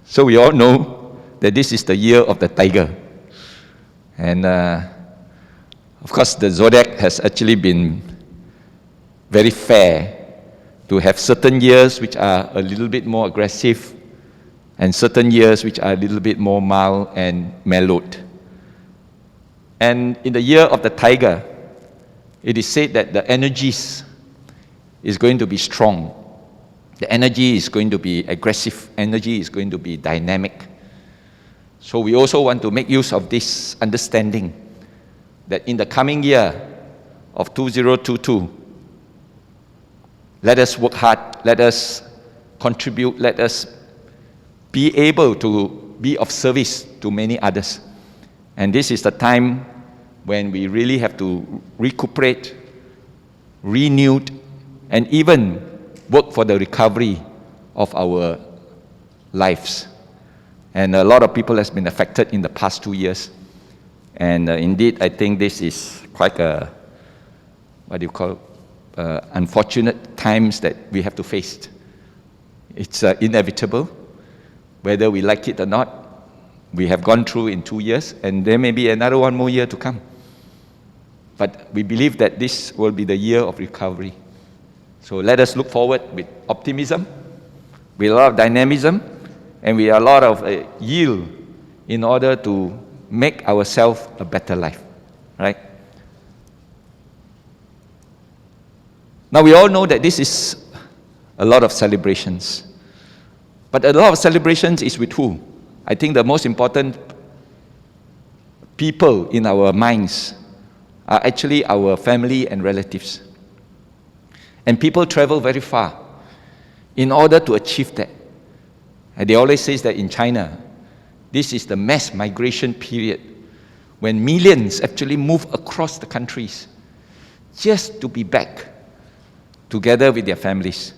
So we all know that this is the year of the tiger. And of course, the zodiac has actually been very fair to have certain years which are a little bit more aggressive and certain years which are a little bit more mild and mellowed. And in the year of the tiger, it is said that the energies is going to be strong. The energy is going to be aggressive. Energy is going to be dynamic. So we also want to make use of this understanding that in the coming year of 2022, let us work hard, let us contribute, let us be able to be of service to many others. And this is the time when we really have to recuperate, renew, and even work for the recovery of our lives. And a lot of people has been affected in the past 2 years. And indeed, I think this is quite a, unfortunate times that we have to face. It's inevitable, whether we like it or not. We have gone through in 2 years, and there may be another 1 more year to come. But we believe that this will be the year of recovery. So let us look forward with optimism, with a lot of dynamism, and with a lot of yield in order to make ourselves a better life, right? Now we all know that this is a lot of celebrations. But a lot of celebrations is with who? I think the most important people in our minds are actually our family and relatives. And people travel very far in order to achieve that. And they always say that in China, this is the mass migration period when millions actually move across the countries just to be back together with their families.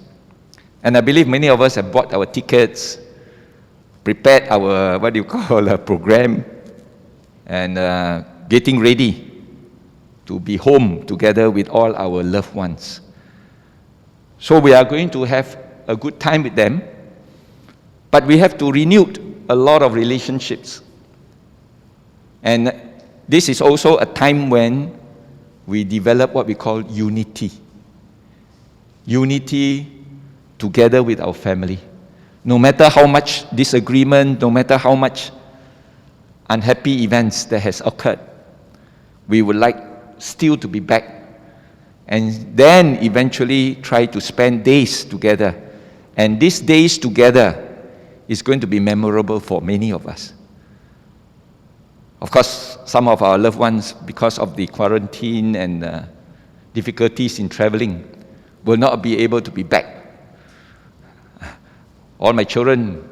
And I believe many of us have bought our tickets, prepared our, program, and getting ready to be home together with all our loved ones. So we are going to have a good time with them, but we have to renew a lot of relationships. And this is also a time when we develop what we call unity. Unity together with our family. No matter how much disagreement, no matter how much unhappy events that has occurred, we would like still to be back and then eventually try to spend days together. And these days together is going to be memorable for many of us. Of course, some of our loved ones, because of the quarantine and difficulties in traveling, will not be able to be back. All my children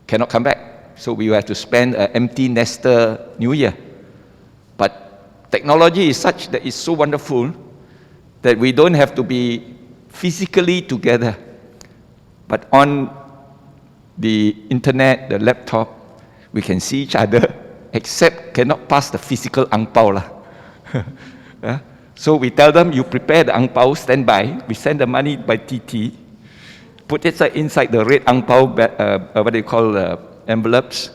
cannot come back, so we will have to spend an empty nester New Year. But technology is such that it's so wonderful that we don't have to be physically together, but on the internet, the laptop, we can see each other, except cannot pass the physical ang pao lah. So we tell them, you prepare the ang pao, stand by. We send the money by TT, put it inside the red ang pao, envelopes,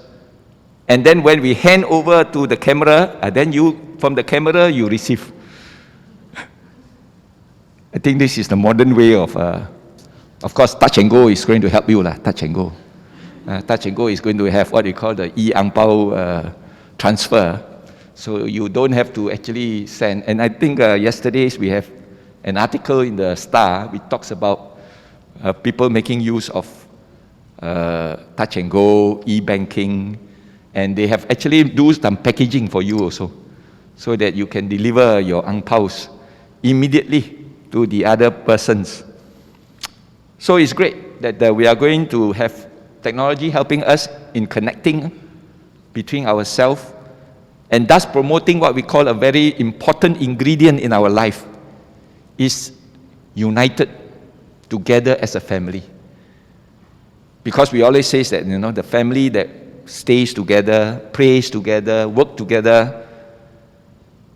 and then when we hand over to the camera, then you, from the camera, you receive. I think this is the modern way of course, touch and go is going to help you lah. Touch and go. Touch and go is going to have what we call the e-ang pao transfer. So you don't have to actually send. And I think yesterday we have an article in the Star which talks about people making use of touch and go, e-banking, and they have actually do some packaging for you also, so that you can deliver your ang paos immediately to the other persons. So it's great that we are going to have technology helping us in connecting between ourselves and thus promoting what we call a very important ingredient in our life, is united together as a family. Because we always say that, the family that stays together, prays together, work together,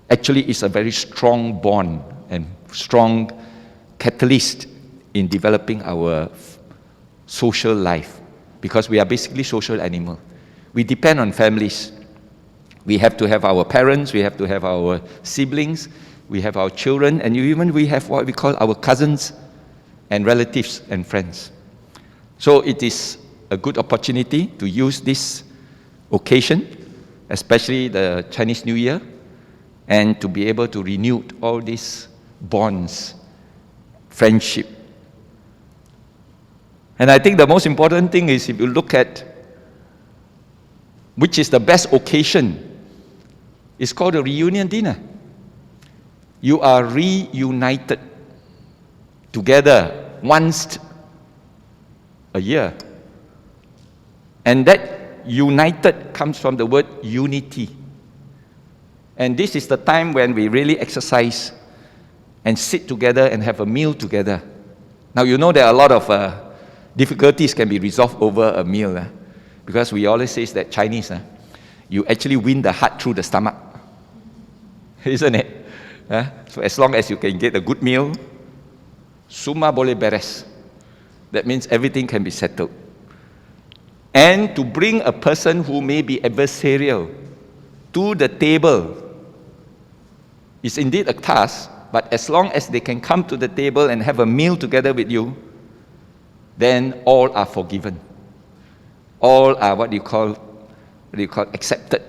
actually is a very strong bond and strong catalyst in developing our social life. because we are basically social animals. We depend on families. We have to have our parents, we have to have our siblings, we have our children, and even we have what we call our cousins and relatives and friends. So it is a good opportunity to use this occasion, especially the Chinese New Year, and to be able to renew all these bonds, friendship. And I think the most important thing is if you look at which is the best occasion, it's called a reunion dinner. You are reunited together once a year. And that united comes from the word unity. And this is the time when we really exercise and sit together and have a meal together. Now you know there are a lot of difficulties can be resolved over a meal. Because we always say that Chinese, you actually win the heart through the stomach. Isn't it? So as long as you can get a good meal, semua boleh beres. That means everything can be settled. And to bring a person who may be adversarial to the table is indeed a task, but as long as they can come to the table and have a meal together with you, then all are forgiven. All are what you call accepted.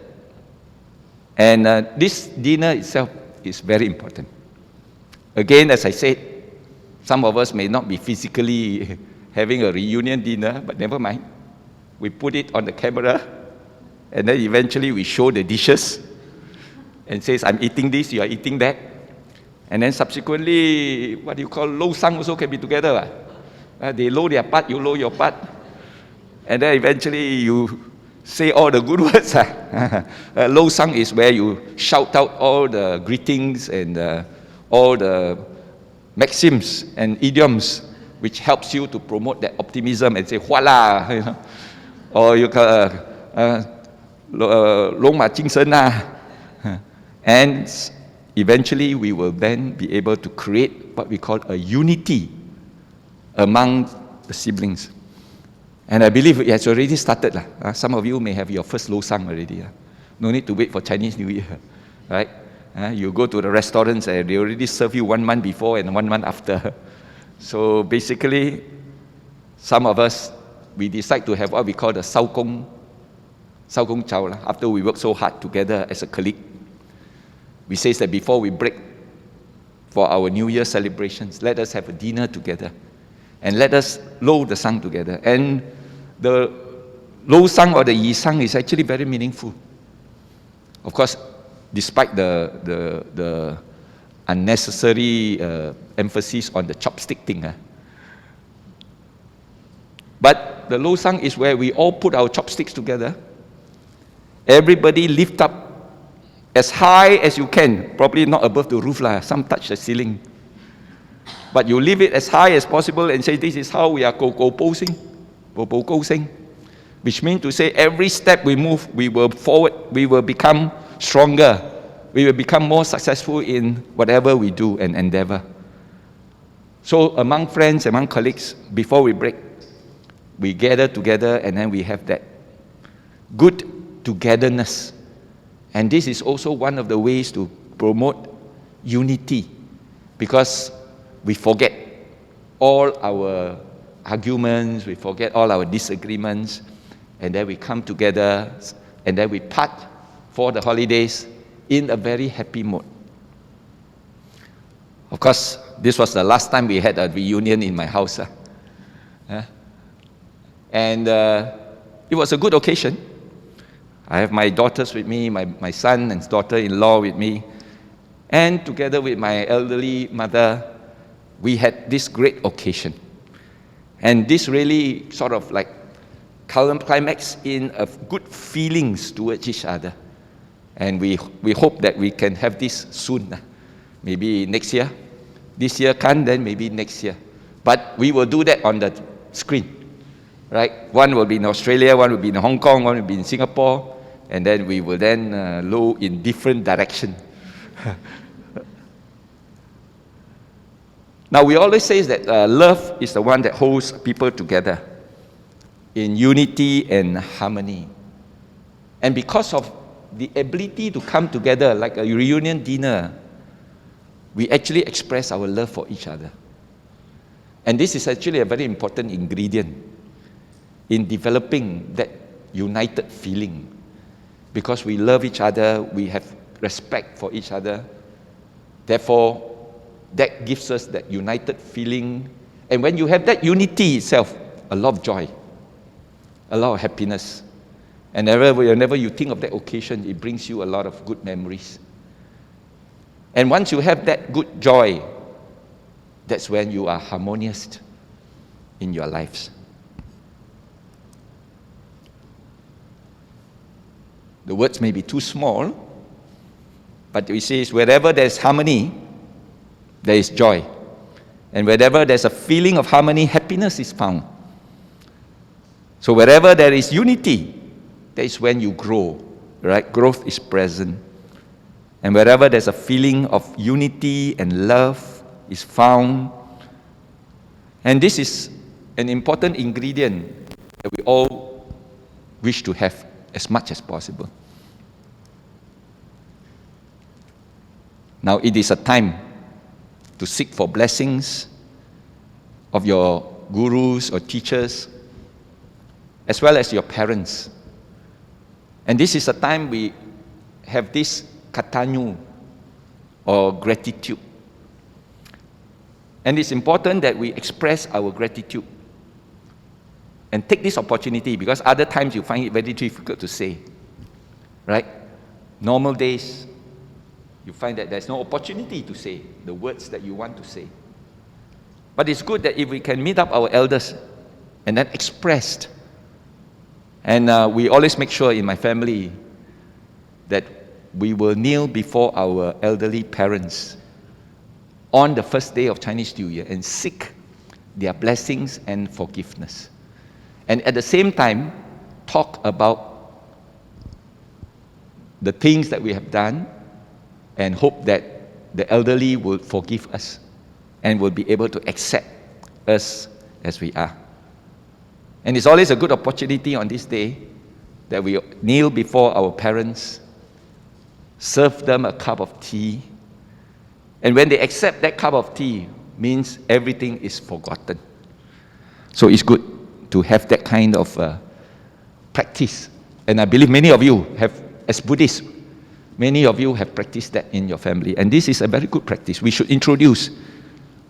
And this dinner itself is very important. Again, as I said, some of us may not be physically having a reunion dinner, but never mind. We put it on the camera, and then eventually we show the dishes, and says, I'm eating this, you are eating that. And then subsequently, what you call low sang also can be together. They low their part, you low your part. And then eventually you say all the good words. Low sang is where you shout out all the greetings and all the maxims and idioms which helps you to promote that optimism and say, Huala, you know? Or you call, Long Ma Jing Shen na. And eventually we will then be able to create what we call a unity among the siblings. And I believe it has already started. Some of you may have your first lo sang already. No need to wait for Chinese New Year. Right? You go to the restaurants and they already serve you 1 month before and 1 month after. So basically, some of us, we decide to have what we call the Sao Gong Chao. After we work so hard together as a colleague, we say that before we break for our New Year celebrations, let us have a dinner together. And let us lo the sang together. And the lo sang or the yi sang is actually very meaningful. Of course, despite the unnecessary emphasis on the chopstick thing. But the lo sang is where we all put our chopsticks together. Everybody lift up as high as you can, probably not above the roof, some touch the ceiling. But you leave it as high as possible and say, this is how we are posing, which means to say every step we move, we will forward, we will become stronger, we will become more successful in whatever we do and endeavor. So among friends, among colleagues, before we break, we gather together and then we have that good togetherness. And this is also one of the ways to promote unity, because we forget all our arguments, we forget all our disagreements, and then we come together, and then we part for the holidays in a very happy mood. Of course, this was the last time we had a reunion in my house. And it was a good occasion. I have my daughters with me, my son and daughter-in-law with me, and together with my elderly mother, we had this great occasion. And this really sort of like climax in good feelings towards each other. And we hope that we can have this soon. Maybe next year. This year can't, then maybe next year. But we will do that on the screen. Right? One will be in Australia, one will be in Hong Kong, one will be in Singapore. And then we will then low in different directions. Now, we always say that love is the one that holds people together. in unity and harmony. And because of the ability to come together like a reunion dinner, we actually express our love for each other. And this is actually a very important ingredient in developing that united feeling. Because we love each other, we have respect for each other. Therefore, that gives us that united feeling. And when you have that unity itself, a lot of joy, a lot of happiness. And whenever you think of that occasion, it brings you a lot of good memories. And once you have that good joy, that's when you are harmonious in your lives. The words may be too small, but we say wherever there's harmony, there is joy. And wherever there's a feeling of harmony, happiness is found. So wherever there is unity, that is when you grow, right? Growth is present. And wherever there's a feeling of unity and love is found. And this is an important ingredient that we all wish to have as much as possible. Now it is a time to seek for blessings of your gurus or teachers, as well as your parents. And this is a time we have this katanyu, or gratitude. And it's important that we express our gratitude and take this opportunity, because other times you find it very difficult to say, right? Normal days, you find that there's no opportunity to say the words that you want to say. But it's good that if we can meet up our elders and then express. And we always make sure in my family that we will kneel before our elderly parents on the first day of Chinese New Year and seek their blessings and forgiveness. And at the same time, talk about the things that we have done and hope that the elderly will forgive us and will be able to accept us as we are. And it's always a good opportunity on this day that we kneel before our parents, serve them a cup of tea, and when they accept that cup of tea, means everything is forgotten. So it's good to have that kind of practice. And I believe many of you have, as Buddhists, many of you have practiced that in your family. And this is a very good practice. We should introduce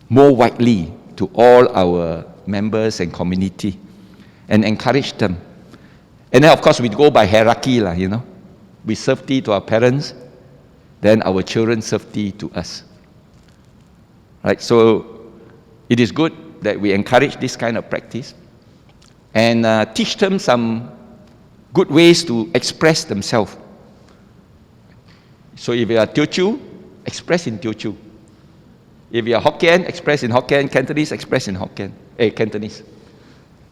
more widely to all our members and community and encourage them. And then, of course, we go by hierarchy, you know. We serve tea to our parents, then our children serve tea to us. Right? So it is good that we encourage this kind of practice and teach them some good ways to express themselves. So if you are Teochew, express in Teochew. If you are Hokkien, express in Hokkien. Cantonese, express in Cantonese.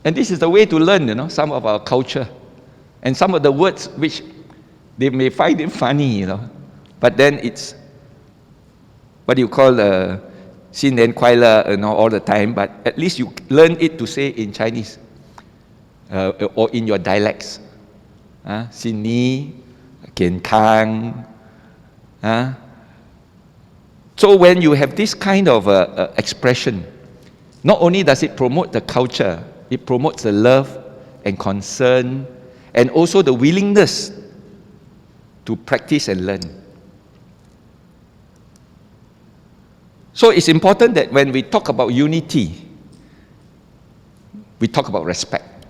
And this is the way to learn, you know, some of our culture. And some of the words which they may find it funny, you know. But then it's what you call Xin Nian Kuai Le, you know, all the time. But at least you learn it to say in Chinese or in your dialects. Xin Ni, Kian Kang. So when you have this kind of expression, not only does it promote the culture, it promotes the love and concern and also the willingness to practice and learn. So it's important that when we talk about unity, we talk about respect.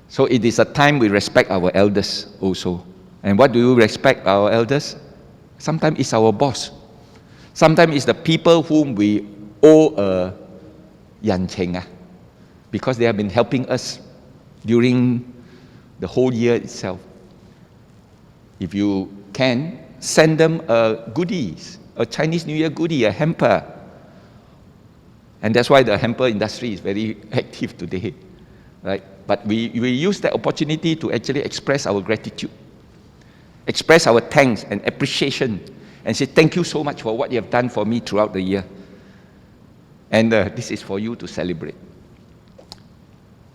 So it is a time we respect our elders also. And what do you respect our elders? Sometimes it's our boss. Sometimes it's the people whom we owe a yan cheng, because they have been helping us during the whole year itself. If you can, send them goodies, a Chinese New Year goodie, a hamper. And that's why the hamper industry is very active today, right? But we use that opportunity to actually express our gratitude, express our thanks and appreciation, and say, thank you so much for what you have done for me throughout the year. And this is for you to celebrate.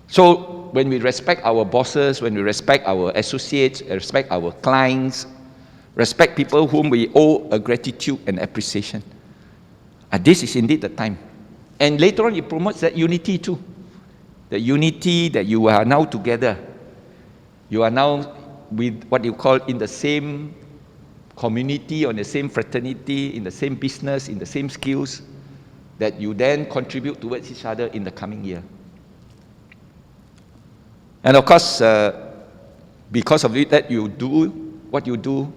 So when we respect our bosses, when we respect our associates, respect our clients, respect people whom we owe a gratitude and appreciation, this is indeed the time. And later on, it promotes that unity too. The unity that you are now together. You are now with what you call in the same community, on the same fraternity, in the same business, in the same skills, that you then contribute towards each other in the coming year. And of course, because of it, that you do what you do,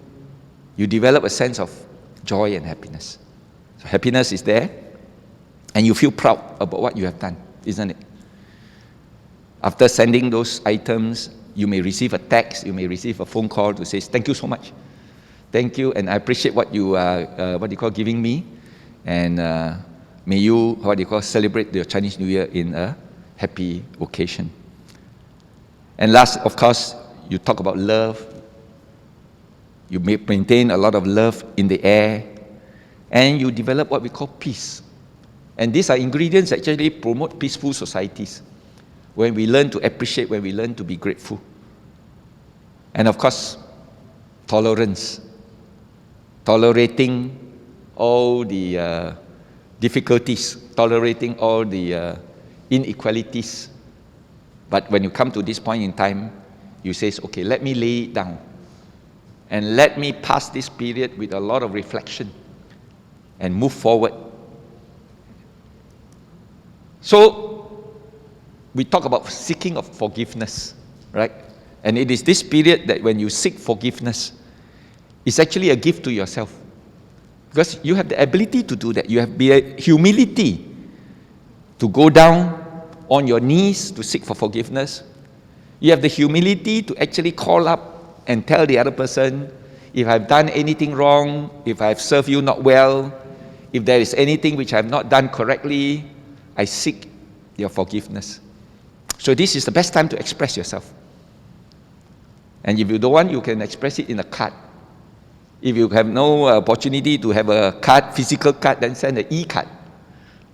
you develop a sense of joy and happiness. So happiness is there, and you feel proud about what you have done, isn't it? After sending those items, you may receive a text, you may receive a phone call to say, thank you so much. Thank you, and I appreciate what you are, giving me. And may you, celebrate your Chinese New Year in a happy occasion. And last, of course, you talk about love. You may maintain a lot of love in the air. And you develop what we call peace. And these are ingredients that actually promote peaceful societies. When we learn to appreciate, when we learn to be grateful. And of course, tolerance. Tolerating all the difficulties, tolerating all the inequalities. But when you come to this point in time, you say, okay, let me lay it down. And let me pass this period with a lot of reflection and move forward. So, we talk about seeking of forgiveness, right? And it is this period that when you seek forgiveness, it's actually a gift to yourself. Because you have the ability to do that. You have the humility to go down on your knees to seek for forgiveness. You have the humility to actually call up and tell the other person, if I've done anything wrong, if I've served you not well, if there is anything which I have not done correctly, I seek your forgiveness. So this is the best time to express yourself. And if you don't want, you can express it in a card. If you have no opportunity to have a card, physical card, then send an e-card.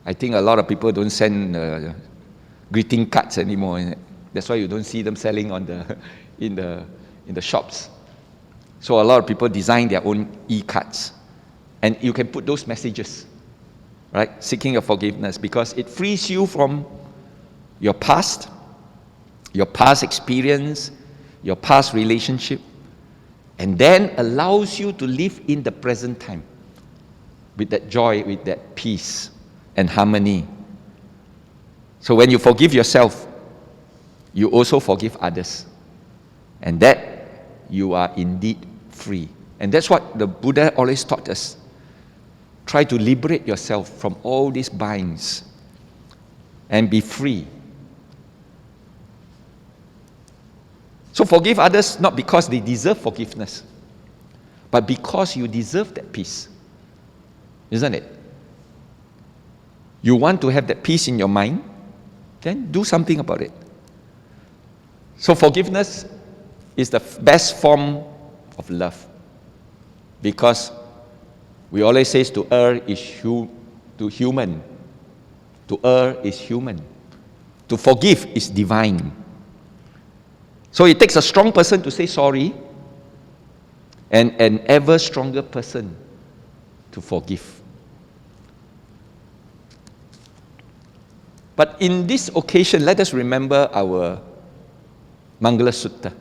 I think a lot of people don't send greeting cards anymore. That's why you don't see them selling on in the shops. So a lot of people design their own e-cards. And you can put those messages, right? Seeking your forgiveness, because it frees you from your past experience, your past relationship, and then allows you to live in the present time with that joy, with that peace and harmony. So when you forgive yourself, you also forgive others. And that you are indeed free. And that's what the Buddha always taught us. Try to liberate yourself from all these binds and be free. So forgive others not because they deserve forgiveness, but because you deserve that peace. Isn't it? You want to have that peace in your mind, then do something about it. So forgiveness is the best form of love, because we always say to err is human. To err is human. To forgive is divine. So it takes a strong person to say sorry, and an ever stronger person to forgive. But in this occasion, let us remember our Mangala Sutta,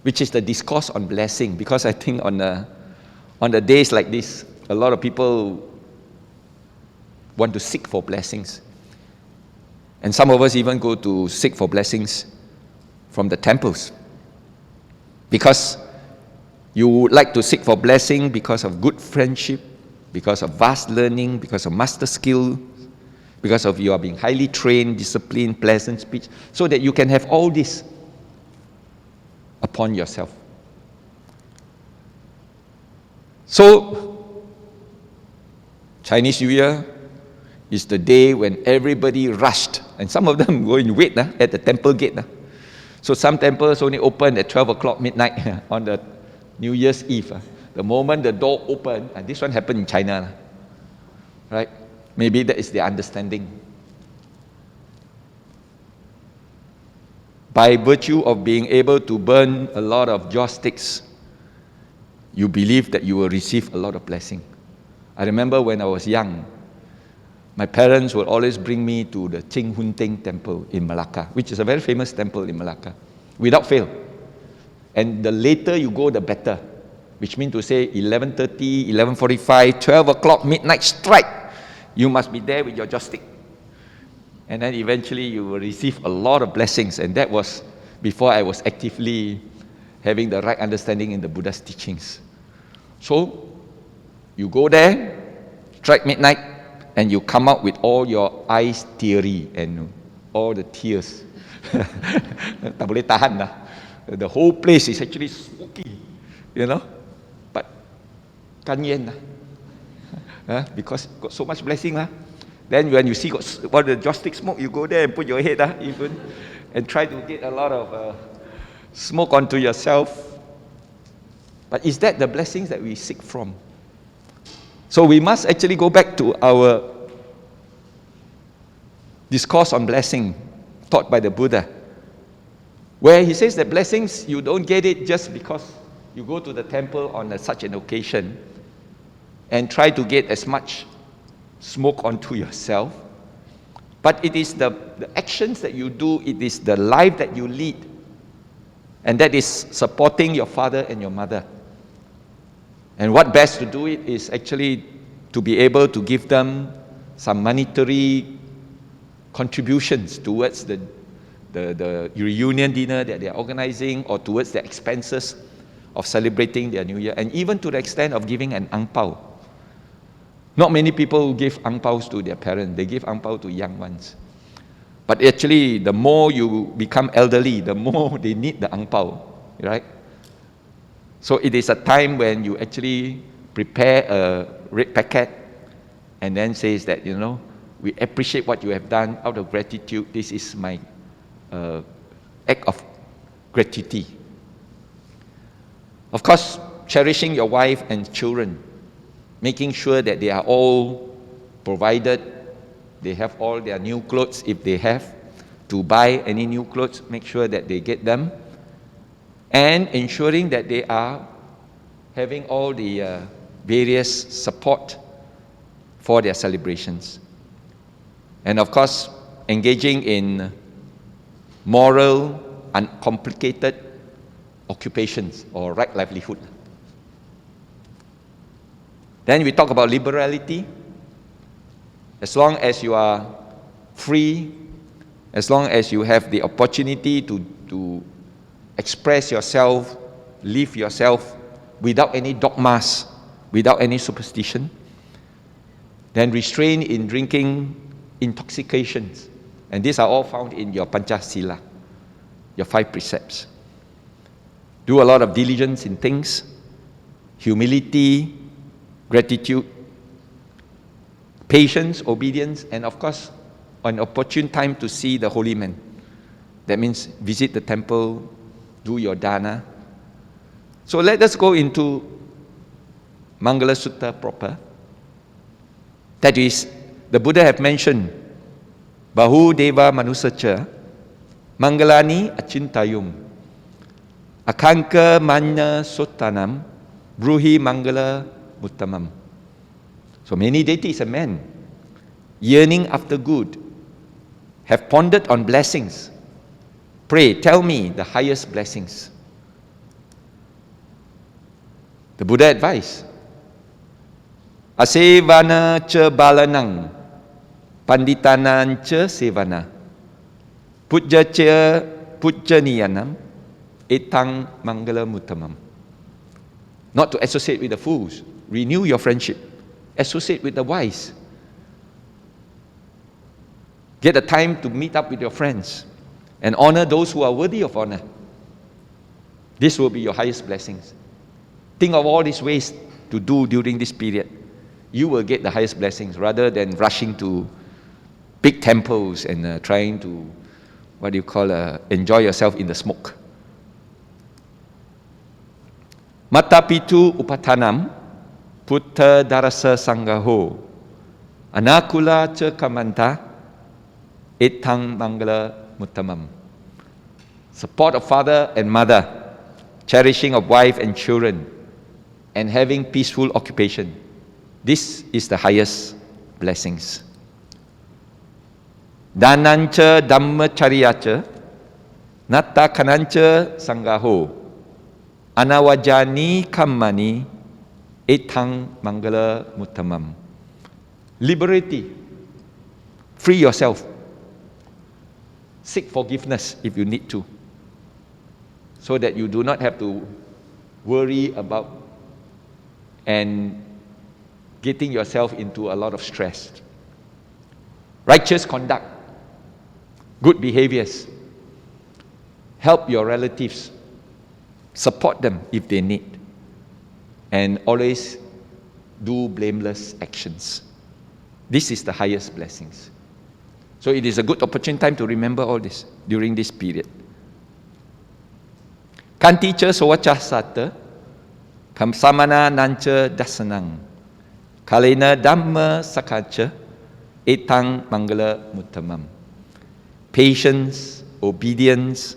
which is the discourse on blessing, because I think on the days like this, a lot of people want to seek for blessings. And some of us even go to seek for blessings from the temples, because you would like to seek for blessing because of good friendship, because of vast learning, because of master skill, because of you are being highly trained, disciplined, pleasant speech, so that you can have all this upon yourself. So, Chinese New Year is the day when everybody rushed, and some of them go and wait at the temple gate. So some temples only open at 12 o'clock midnight on the New Year's Eve. The moment the door opened, and this one happened in China, right? Maybe that is the understanding. by virtue of being able to burn a lot of joss sticks, you believe that you will receive a lot of blessing. I remember when I was young, my parents would always bring me to the Ching Hun Ting temple in Malacca, which is a very famous temple in Malacca, without fail. And the later you go, the better, which means to say 11:30, 11:45, 12 o'clock, midnight strike, you must be there with your joystick. And then eventually you will receive a lot of blessings. And that was before I was actively having the right understanding in the Buddha's teachings. So you go there, strike midnight, and you come out with all your eyes teary and all the tears. Tak boleh tahan lah. The whole place is actually smoky, you know. But kan yen lah. Because got so much blessing lah. Then when you see got all the joystick smoke, you go there and put your head even, and try to get a lot of smoke onto yourself. But is that the blessings that we seek from? So we must actually go back to our discourse on blessing taught by the Buddha, where he says that blessings, you don't get it just because you go to the temple on such an occasion and try to get as much smoke onto yourself, but it is the actions that you do, it is the life that you lead, and that is supporting your father and your mother. And what best to do it is actually to be able to give them some monetary contributions towards the reunion dinner that they are organizing, or towards the expenses of celebrating their New Year, and even to the extent of giving an ang pao. Not many people give ang paos to their parents, they give ang pao to young ones. But actually, the more you become elderly, the more they need the ang pao, right? So it is a time when you actually prepare a red packet and then says that, you know, we appreciate what you have done out of gratitude. This is my act of gratitude. Of course, cherishing your wife and children, making sure that they are all provided, they have all their new clothes if they have to buy any new clothes, make sure that they get them, and ensuring that they are having all the various support for their celebrations. And of course, engaging in moral, uncomplicated occupations or right livelihood. Then we talk about liberality. As long as you are free, as long as you have the opportunity to express yourself, live yourself without any dogmas, without any superstition, then restrain in drinking intoxications. And these are all found in your Panchasila, your 5 precepts. Do a lot of diligence in things, humility, gratitude, patience, obedience, and of course, an opportune time to see the holy man. That means visit the temple, do your dana. So let us go into Mangala Sutta proper. That is, the Buddha have mentioned, Bahu Deva Manusacha, Mangalani Achintayum, Akanka Manya Sotanam, Bruhi Mangala Muttamam. So many deities and men, yearning after good, have pondered on blessings. Pray, tell me the highest blessings. The Buddha advised, Asevana cha balanang, panditanan cha sevana, puja cha pujaniyanam, etang mangala muttamam. Not to associate with the fools, renew your friendship. Associate with the wise. Get a time to meet up with your friends and honor those who are worthy of honor. This will be your highest blessings. Think of all these ways to do during this period. You will get the highest blessings rather than rushing to big temples and trying to, enjoy yourself in the smoke. Matapitu upatanam, Putta darasa sanggaho, anakula cha kamanta, etang mangala muttamam. support of father and mother, cherishing of wife and children, and having peaceful occupation. This is the highest blessings. Danancha dhammacharyacha, natta kanancha sangaho, anawajani kammani, etang mangala muttamam. Liberty. Free yourself. Seek forgiveness if you need to, so that you do not have to worry about and getting yourself into a lot of stress. Righteous conduct, good behaviors, help your relatives, support them if they need, and always do blameless actions. This is the highest blessings. So it is a good opportune time to remember all this during this period. Kanticha sawacah sata, kamsamana nancha dasanang, kalena dhamma sakacha, etang mangala muttamam. Patience, obedience,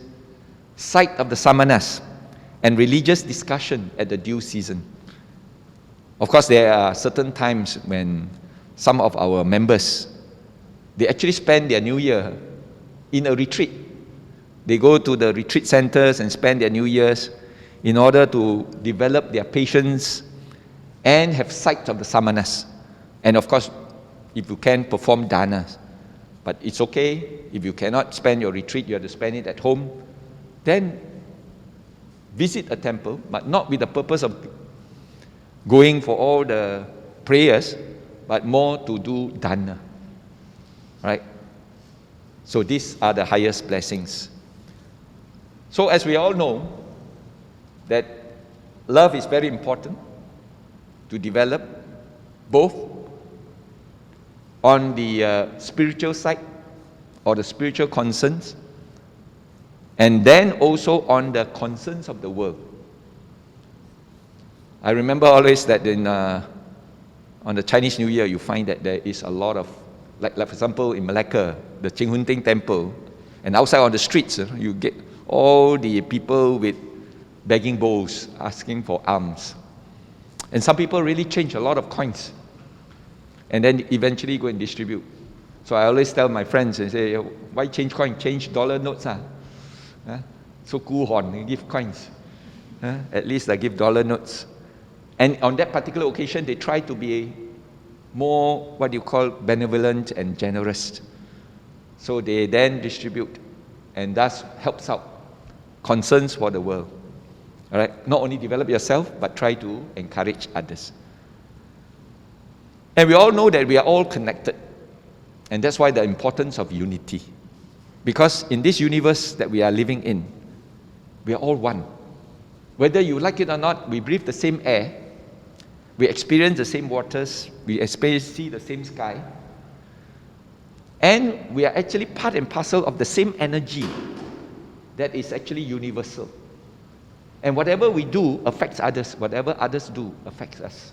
sight of the samanas, and religious discussion at the due season. Of course, there are certain times when some of our members, they actually spend their New Year in a retreat. They go to the retreat centers and spend their New Years in order to develop their patience and have sight of the samanas. And of course, if you can, perform danas. But it's okay, if you cannot spend your retreat, you have to spend it at home, then visit a temple, but not with the purpose of going for all the prayers, but more to do dana. Right? So these are the highest blessings. So as we all know, that love is very important to develop, both on the spiritual side or the spiritual concerns, and then also on the concerns of the world. I remember always that on the Chinese New Year, you find that there is a lot of, like for example in Malacca, the Ching Hun Ting Temple, and outside on the streets, you get all the people with begging bowls, asking for alms. And some people really change a lot of coins, and then eventually go and distribute. So I always tell my friends and say, why change coin? Change dollar notes. So cool horn, give coins. At least I give dollar notes. And on that particular occasion, they try to be more, what you call, benevolent and generous. So they then distribute, and thus helps out concerns for the world. All right? Not only develop yourself, but try to encourage others. And we all know that we are all connected. And that's why the importance of unity. Because in this universe that we are living in, we are all one. Whether you like it or not, we breathe the same air, we experience the same waters, we see the same sky, and we are actually part and parcel of the same energy that is actually universal. And whatever we do affects others, whatever others do affects us.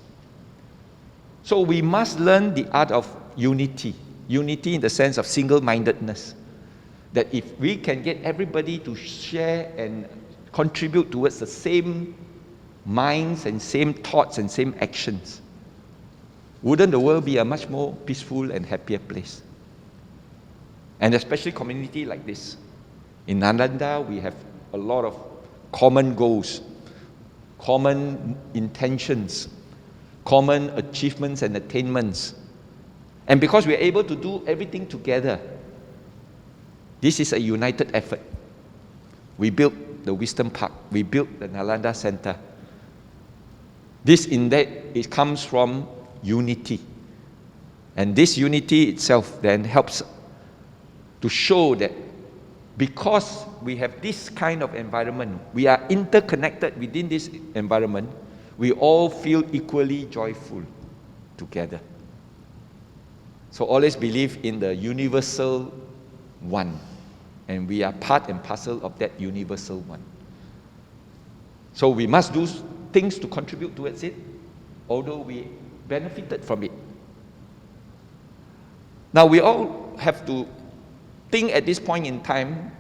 So we must learn the art of unity. Unity in the sense of single-mindedness. That if we can get everybody to share and contribute towards the same minds and same thoughts and same actions, wouldn't the world be a much more peaceful and happier place? And especially community like this. In Nalanda, we have a lot of common goals, common intentions, common achievements and attainments. And because we are able to do everything together, this is a united effort. We built the Wisdom Park, we built the Nalanda Center. This it comes from unity. And this unity itself then helps to show that because we have this kind of environment, we are interconnected within this environment, we all feel equally joyful together. So always believe in the universal one, and we are part and parcel of that universal one. So we must do things to contribute towards it, although we benefited from it. Now we all have to think at this point in time,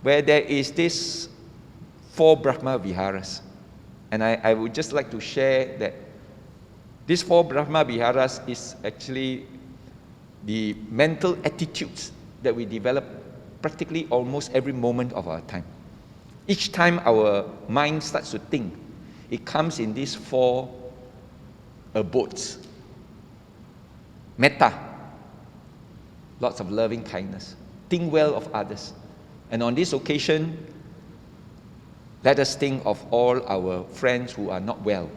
where there is this 4 Brahma Viharas. And I would just like to share that these 4 Brahma Viharas is actually the mental attitudes that we develop practically almost every moment of our time. Each time our mind starts to think, it comes in these 4 abodes. Metta, lots of loving kindness. Think well of others. And on this occasion, let us think of all our friends who are not well.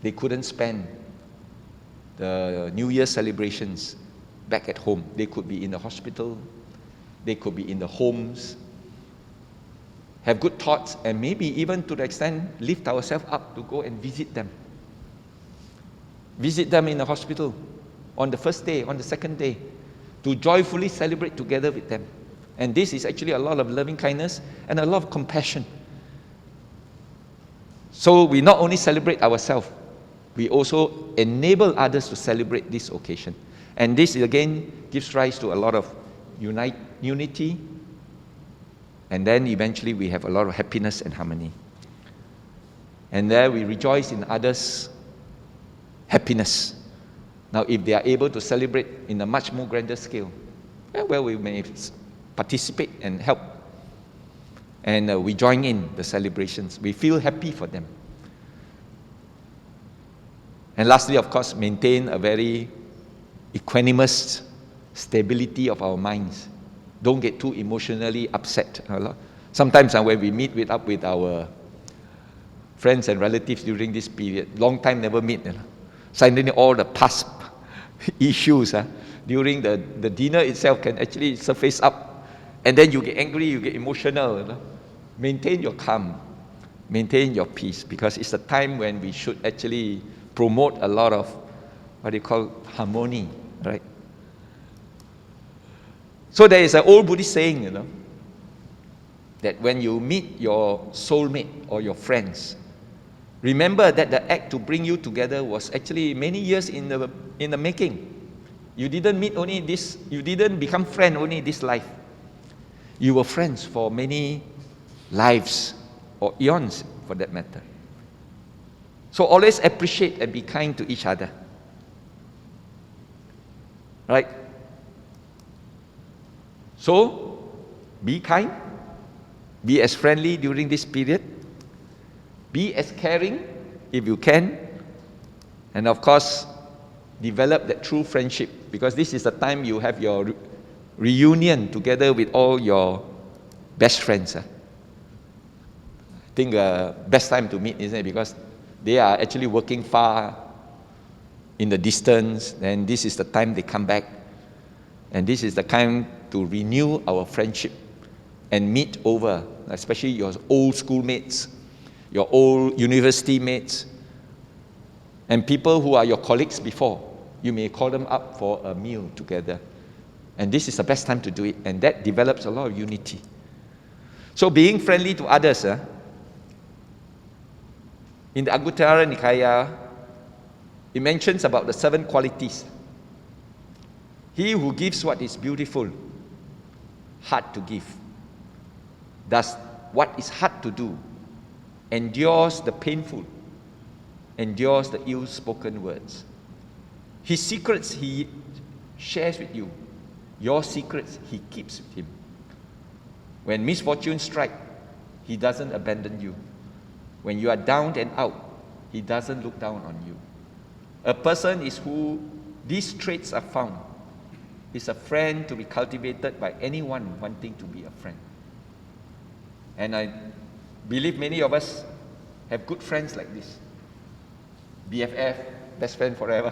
They couldn't spend the New Year celebrations back at home. They could be in the hospital, they could be in the homes. Have good thoughts, and maybe even to the extent lift ourselves up to go and visit them. Visit them in the hospital on the first day, on the second day, to joyfully celebrate together with them. And this is actually a lot of loving kindness and a lot of compassion. So we not only celebrate ourselves, we also enable others to celebrate this occasion. And this again gives rise to a lot of unity, and then eventually we have a lot of happiness and harmony. And there we rejoice in others' happiness. Now, if they are able to celebrate in a much more grander scale, well, we may participate and help. And we join in the celebrations. We feel happy for them. And lastly, of course, maintain a very equanimous stability of our minds. Don't get too emotionally upset. Sometimes when we meet up with our friends and relatives during this period, long time never meet, suddenly all the past issues during the dinner itself can actually surface up. And then you get angry, you get emotional. Maintain your calm, maintain your peace, because it's a time when we should actually promote a lot of harmony, right? So there is an old Buddhist saying, that when you meet your soulmate or your friends, remember that the act to bring you together was actually many years in the making. You didn't meet only this, you didn't become friends only this life. You were friends for many lives, or eons for that matter. So always appreciate and be kind to each other. Right? So, be kind, be as friendly during this period, be as caring if you can, and of course, develop that true friendship, because this is the time you have your reunion together with all your best friends. I think best time to meet, isn't it? Because they are actually working far in the distance, and this is the time they come back. And this is the time to renew our friendship and meet over, especially your old schoolmates, your old university mates, and people who are your colleagues before. You may call them up for a meal together. And this is the best time to do it, and that develops a lot of unity. So being friendly to others, in the Anguttara Nikaya, it mentions about the 7 qualities. He who gives what is beautiful, hard to give, does what is hard to do, endures the painful, endures the ill-spoken words. His secrets he shares with you. Your secrets he keeps with him. When misfortune strikes, he doesn't abandon you. When you are down and out, he doesn't look down on you. A person is who these traits are found. Is a friend to be cultivated by anyone wanting to be a friend. And I believe many of us have good friends like this. BFF, best friend forever.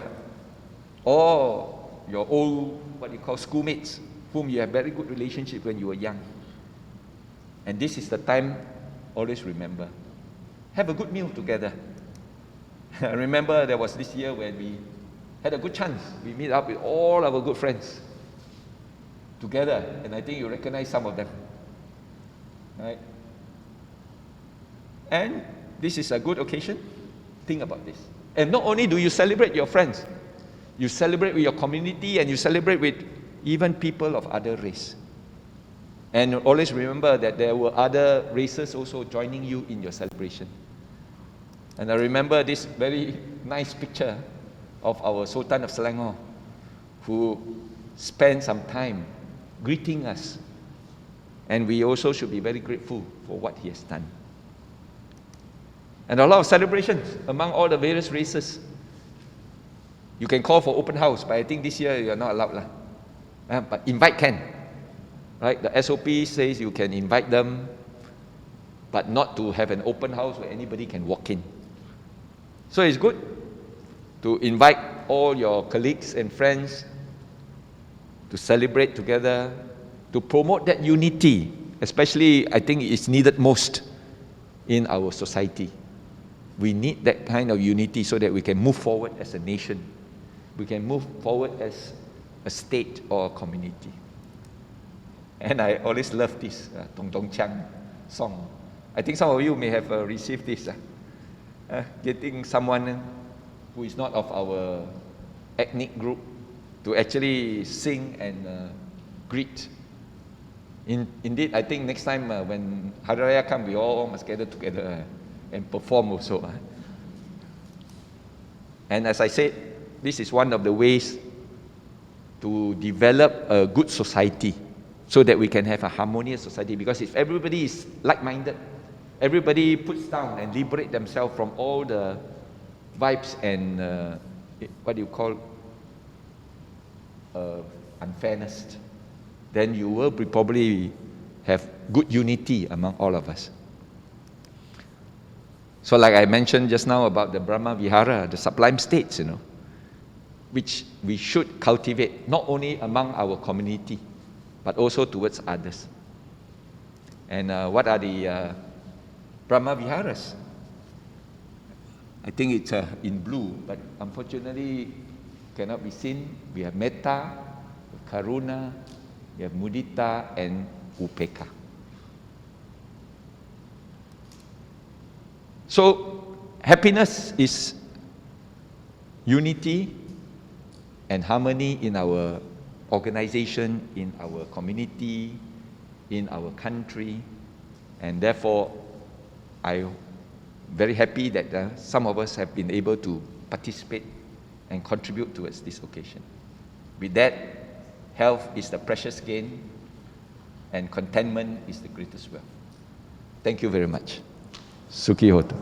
Or your old, schoolmates, whom you have very good relationship when you were young. And this is the time, always remember. Have a good meal together. I remember there was this year when we had a good chance. We meet up with all our good friends together, and I think you recognize some of them. Right? And this is a good occasion. Think about this. And not only do you celebrate your friends, you celebrate with your community, and you celebrate with even people of other race. And always remember that there were other races also joining you in your celebration. And I remember this very nice picture of our Sultan of Selangor, who spent some time greeting us. And we also should be very grateful for what he has done. And a lot of celebrations among all the various races. You can call for open house, but I think this year you are not allowed. But invite can. Right? The SOP says you can invite them, but not to have an open house where anybody can walk in. So it's good to invite all your colleagues and friends to celebrate together, to promote that unity, especially I think it's needed most in our society. We need that kind of unity so that we can move forward as a nation. We can move forward as a state or a community. And I always love this Tong Tong Chang song. I think some of you may have received this. Getting someone who is not of our ethnic group to actually sing and greet. Indeed, I think next time when Hari Raya comes, we all must gather together and perform also. And as I said, this is one of the ways to develop a good society so that we can have a harmonious society. Because if everybody is like-minded, everybody puts down and liberate themselves from all the vibes and what do you call unfairness, then you will probably have good unity among all of us. So like I mentioned just now about the Brahma Vihara, the sublime states, which we should cultivate not only among our community, but also towards others. And what are the Brahma Viharas? I think it's in blue, but unfortunately cannot be seen. We have Metta, Karuna, we have Mudita, and Upeka. So happiness is unity and harmony in our organization, in our community, in our country, and therefore I'm very happy that some of us have been able to participate and contribute towards this occasion. With that, health is the precious gain and contentment is the greatest wealth. Thank you very much. Sukhi Hotu.